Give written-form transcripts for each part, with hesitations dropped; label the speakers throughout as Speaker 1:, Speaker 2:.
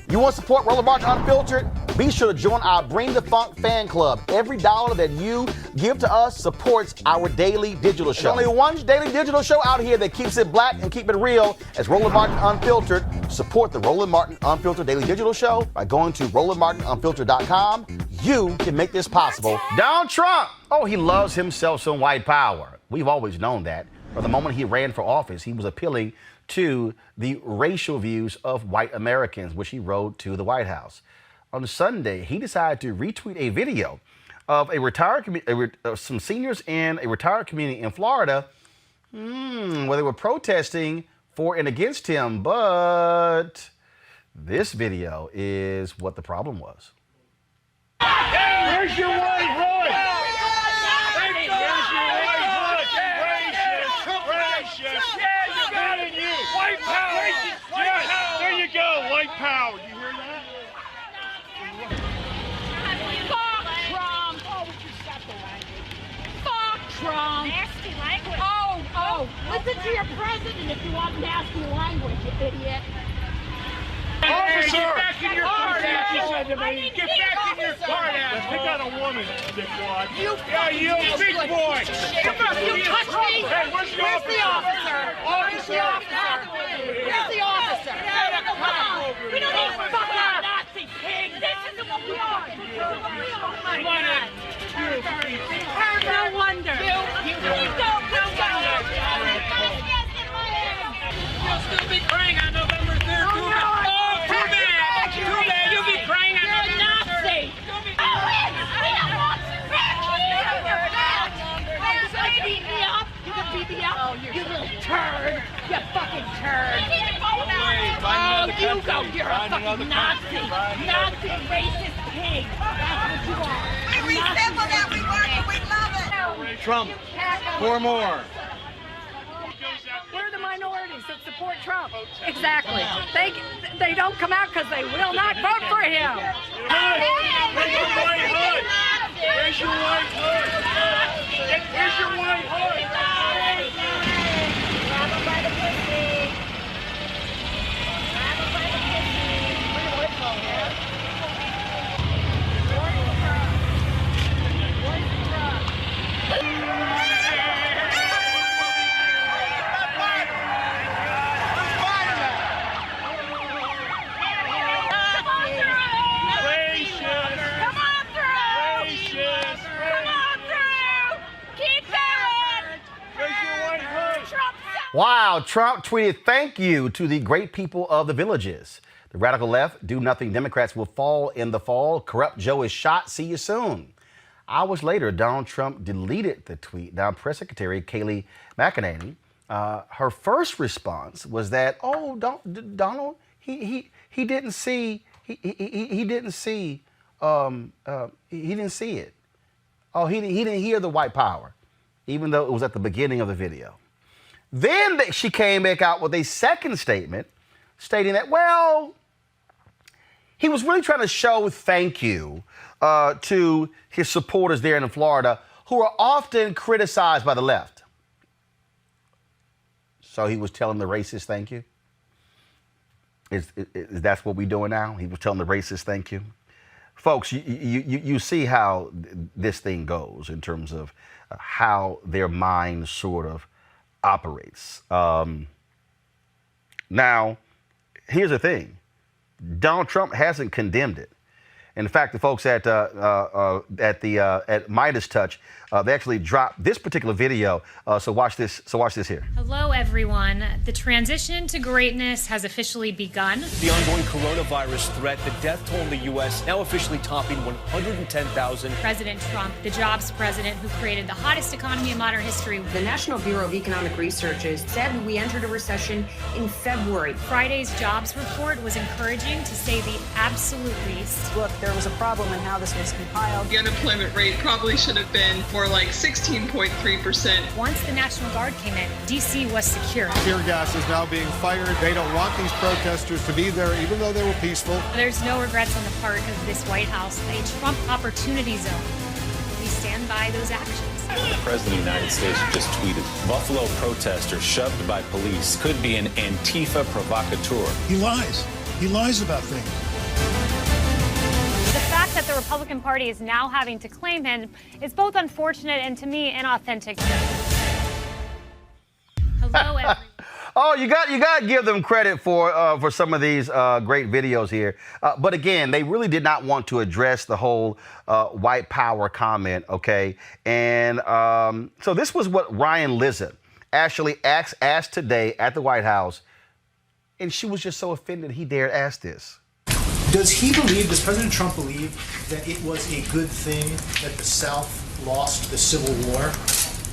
Speaker 1: You want to support Roland Martin Unfiltered? Be sure to join our Bring the Funk fan club. Every dollar that you give to us supports our daily digital show. There's only one daily digital show out here that keeps it black and keep it real as Roland Martin Unfiltered. Support the Roland Martin Unfiltered daily digital show by going to RolandMartinUnfiltered.com. You can make this possible. Donald Trump, he loves himself some white power. We've always known that. From the moment he ran for office, he was appealing to the racial views of white Americans, which he wrote to the White House. On Sunday, he decided to retweet a video of some seniors in a retired community in Florida where they were protesting for and against him. But this video is what the problem was.
Speaker 2: Where's your white hood? Where's your white hood? Racist. Yeah, you got it. White power. Yes, there you go. White power. You hear that?
Speaker 3: Fuck Trump. Oh, would you stop the language? Fuck Trump.
Speaker 4: Nasty language.
Speaker 3: Oh, listen to your president if you want nasty language, you idiot.
Speaker 2: Officer! Get back in your car,
Speaker 3: Officer!
Speaker 2: he said to me. Get back in your car, ass. Pick out a woman, dickwad. You big boy.
Speaker 3: Come on, you touch me.
Speaker 2: Hey, where's the officer?
Speaker 3: Where's the officer? Where's the officer? Come on. We don't need fucking Nazi pig. This isn't what we are. Oh my God. No wonder. You don't.
Speaker 2: You'll still be crying on November 3rd. Too bad. You'll be crying on
Speaker 3: You're a Nazi. We don't want you back here. You're back. You're going to beat me up. You can beat me up. You little turd. You fucking turd. You go. You're a fucking Nazi. Nazi, racist pig. That's what you are.
Speaker 5: We resemble that. We work and we love it.
Speaker 2: Trump. 4 more.
Speaker 6: We're the minorities that support Trump. Exactly. They don't come out because they will not vote for him.
Speaker 2: Where's your white hood? Where's your white hood? Where's your white hood?
Speaker 4: Grab him by the pussy. Grab him by the pussy. Pretty white here.
Speaker 1: Wow, Trump tweeted thank you to the great people of the villages. The radical left, do-nothing Democrats will fall in the fall. Corrupt Joe is shot. See you soon. Hours later, Donald Trump deleted the tweet. Now, Press Secretary Kayleigh McEnany, her first response was that, Donald, he didn't see it. He didn't hear the white power, even though it was at the beginning of the video. Then she came back out with a second statement stating that, he was really trying to show thank you to his supporters there in Florida who are often criticized by the left. So he was telling the racist thank you? Is that what we're doing now? He was telling the racist thank you? Folks, you see how this thing goes in terms of how their mind sort of operates. Now, here's the thing. Donald Trump hasn't condemned it. In fact, the folks at Midas Touch, they actually dropped this particular video. So watch this here.
Speaker 7: Hello, everyone. The transition to greatness has officially begun.
Speaker 8: The ongoing coronavirus threat, the death toll in the U.S. now officially topping 110,000.
Speaker 7: President Trump, the jobs president who created the hottest economy in modern history.
Speaker 9: The National Bureau of Economic Research has said we entered a recession in February.
Speaker 7: Friday's jobs report was encouraging, to say the absolute least.
Speaker 9: Look, there was a problem in how this was compiled.
Speaker 5: The unemployment rate probably should have been more like 16.3%.
Speaker 7: Once the National Guard came in, D.C. was secure.
Speaker 10: Tear gas is now being fired. They don't want these protesters to be there, even though they were peaceful.
Speaker 7: There's no regrets on the part of this White House. A Trump opportunity zone. We stand by those actions.
Speaker 11: The President of the United States just tweeted, Buffalo protesters shoved by police could be an Antifa provocateur.
Speaker 10: He lies. He lies about things.
Speaker 7: that the Republican Party is now having to claim him is both unfortunate and, to me, inauthentic. Hello, everyone.
Speaker 1: Oh, you got to give them credit for some of these great videos here. But again, they really did not want to address the whole white power comment, okay? And so this was what Ryan Lizard actually asked today at the White House, and she was just so offended he dared ask this.
Speaker 12: Does President Trump believe that it was a good thing that the South lost the Civil War?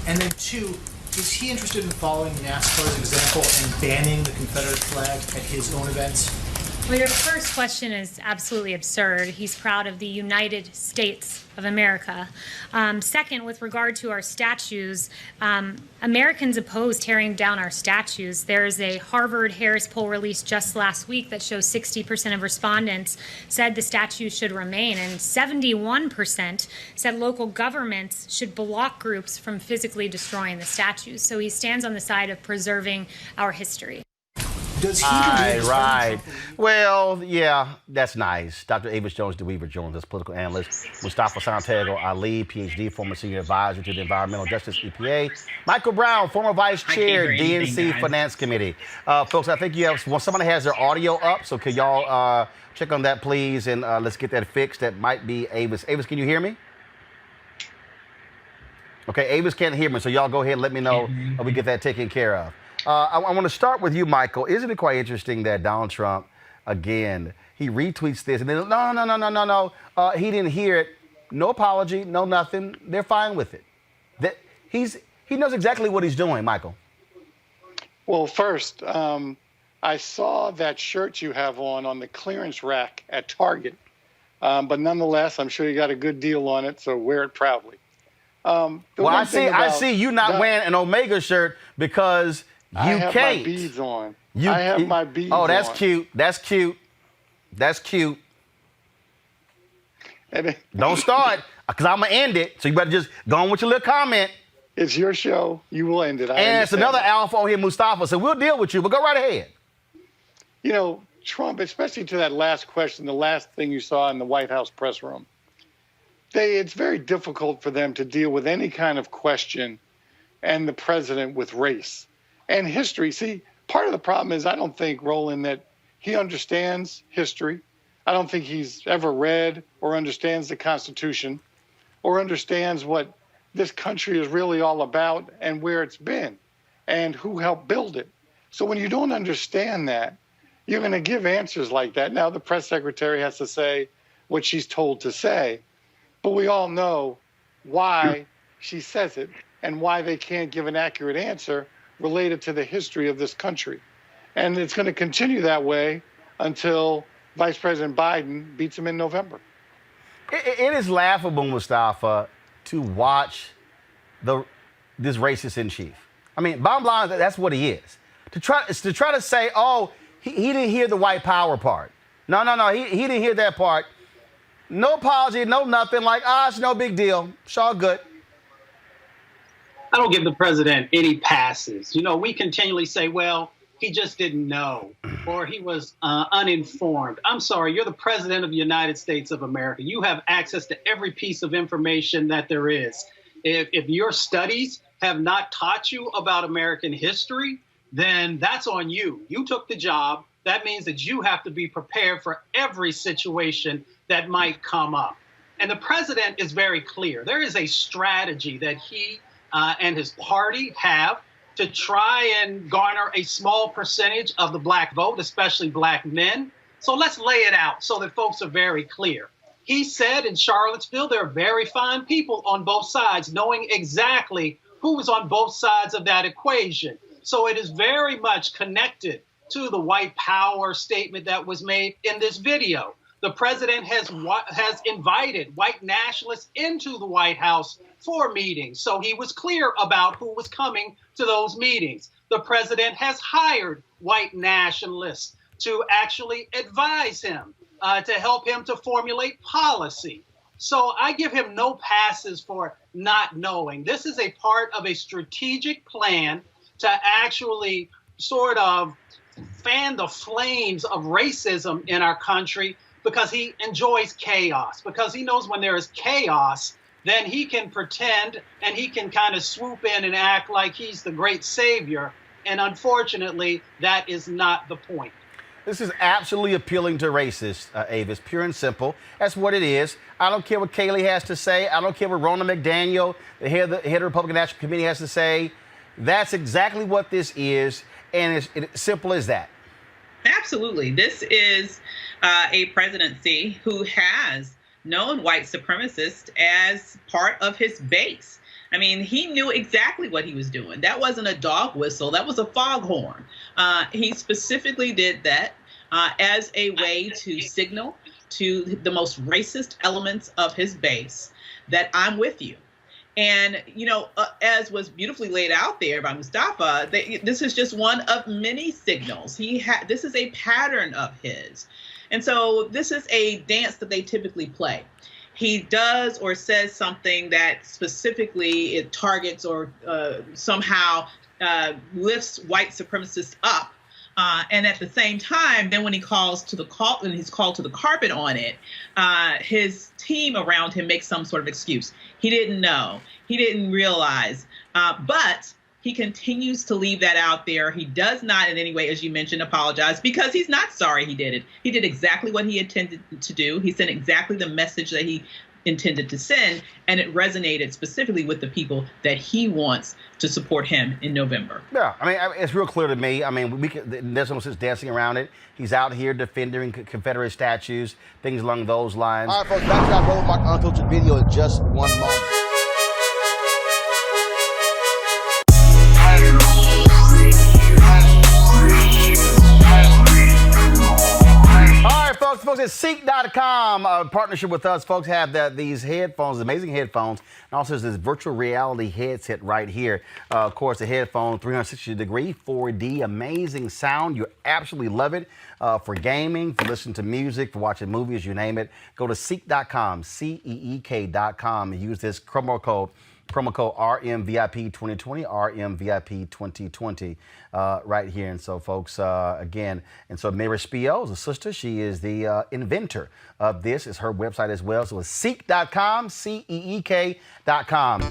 Speaker 12: And then two, is he interested in following NASCAR's example and banning the Confederate flag at his own events?
Speaker 7: Well, your first question is absolutely absurd. He's proud of the United States of America. Second, with regard to our statues, Americans oppose tearing down our statues. There's a Harvard-Harris poll released just last week that shows 60% of respondents said the statues should remain, and 71% said local governments should block groups from physically destroying the statues. So he stands on the side of preserving our history.
Speaker 12: Does he believe
Speaker 1: right. Well, yeah, that's nice. Dr. Avis Jones-DeWeaver joins us, political analyst. Mustafa Santiago Ali, PhD, former senior advisor to the Environmental Justice EPA. Michael Brown, former vice chair, DNC Finance Committee. Folks, I think you have, well, somebody has their audio up, so could y'all check on that, please, and let's get that fixed. That might be Avis. Avis, can you hear me? Okay, Avis can't hear me, so y'all go ahead and let me know we get that taken care of. I want to start with you, Michael. Isn't it quite interesting that Donald Trump, again, he retweets this and then, no, he didn't hear it. No apology, no nothing. They're fine with it. He knows exactly what he's doing, Michael.
Speaker 13: Well, first, I saw that shirt you have on the clearance rack at Target. But nonetheless, I'm sure you got a good deal on it, so wear it proudly.
Speaker 1: Well, I see you not wearing an Omega shirt because
Speaker 13: I have
Speaker 1: can't.
Speaker 13: my beads on. I have my beads on.
Speaker 1: Oh, that's cute. That's cute. That's cute. Don't start, because I'm going to end it. So you better just go on with your little comment.
Speaker 13: It's your show. You will end it.
Speaker 1: And it's another alpha on here, Mustafa. So we'll deal with you, but go right ahead.
Speaker 13: You know, Trump, especially to that last question, the last thing you saw in the White House press room, it's very difficult for them to deal with any kind of question and the president with race and history. See, part of the problem is I don't think, Roland, that he understands history. I don't think he's ever read or understands the Constitution or understands what this country is really all about and where it's been and who helped build it. So when you don't understand that, you're going to give answers like that. Now, the press secretary has to say what she's told to say, but we all know why she says it and why they can't give an accurate answer related to the history of this country. And it's going to continue that way until Vice President Biden beats him in November.
Speaker 1: It is laughable, Mustafa, to watch this racist in chief. I mean, bottom line, that's what he is. To try to say, oh, he didn't hear the white power part. No, he didn't hear that part. No apology, no nothing. Like, it's no big deal. It's all good.
Speaker 14: I don't give the president any passes. You know, we continually say, well, he just didn't know, or he was uninformed. I'm sorry, you're the president of the United States of America. You have access to every piece of information that there is. If your studies have not taught you about American history, then that's on you. You took the job. That means that you have to be prepared for every situation that might come up. And the president is very clear. There is a strategy that he and his party have to try and garner a small percentage of the black vote, especially black men. So let's lay it out so that folks are very clear. He said in Charlottesville, there are very fine people on both sides, knowing exactly who was on both sides of that equation. So it is very much connected to the white power statement that was made in this video. The president has invited white nationalists into the White House for meetings. So he was clear about who was coming to those meetings. The president has hired white nationalists to actually advise him, to help him to formulate policy. So I give him no passes for not knowing. This is a part of a strategic plan to actually sort of fan the flames of racism in our country because he enjoys chaos, because he knows when there is chaos, then he can pretend and he can kind of swoop in and act like he's the great savior. And unfortunately, that is not the point.
Speaker 1: This is absolutely appealing to racists, Avis, pure and simple. That's what it is. I don't care what Kayleigh has to say. I don't care what Roland McDaniel, the head of the Republican National Committee, has to say. That's exactly what this is, and it's simple as that.
Speaker 15: Absolutely. This is a presidency who has known white supremacists as part of his base. I mean, he knew exactly what he was doing. That wasn't a dog whistle. That was a foghorn. He specifically did that as a way to signal to the most racist elements of his base that I'm with you. And, you know, as was beautifully laid out there by Mustafa, this is just one of many signals. This is a pattern of his. And so this is a dance that they typically play. He does or says something that specifically it targets or somehow lifts white supremacists up. And at the same time, then when he's called to the carpet on it, his team around him makes some sort of excuse. He didn't know. He didn't realize. But he continues to leave that out there. He does not in any way, as you mentioned, apologize because he's not sorry he did it. He did exactly what he intended to do. He sent exactly the message that he intended to send, and it resonated specifically with the people that he wants to support him in November.
Speaker 1: Yeah, I mean, it's real clear to me. I mean, there's no sense dancing around it. He's out here defending Confederate statues, things along those lines. All right, folks, back to that Roland Martin Unfiltered video in just one moment. Folks at Ceek.com, partnership with us. Folks have these headphones, amazing headphones, and also this virtual reality headset right here. Of course, the headphone, 360-degree, 4D, amazing sound. You absolutely love it for gaming, for listening to music, for watching movies, you name it. Go to Ceek.com, CEEK.com, and use this promo code RMVIP 2020, RMVIP 2020, right here. And so, folks, again, and so Mary Spiel is a sister. She is the inventor of this. It's her website as well. So it's Ceek.com, CEEK.com.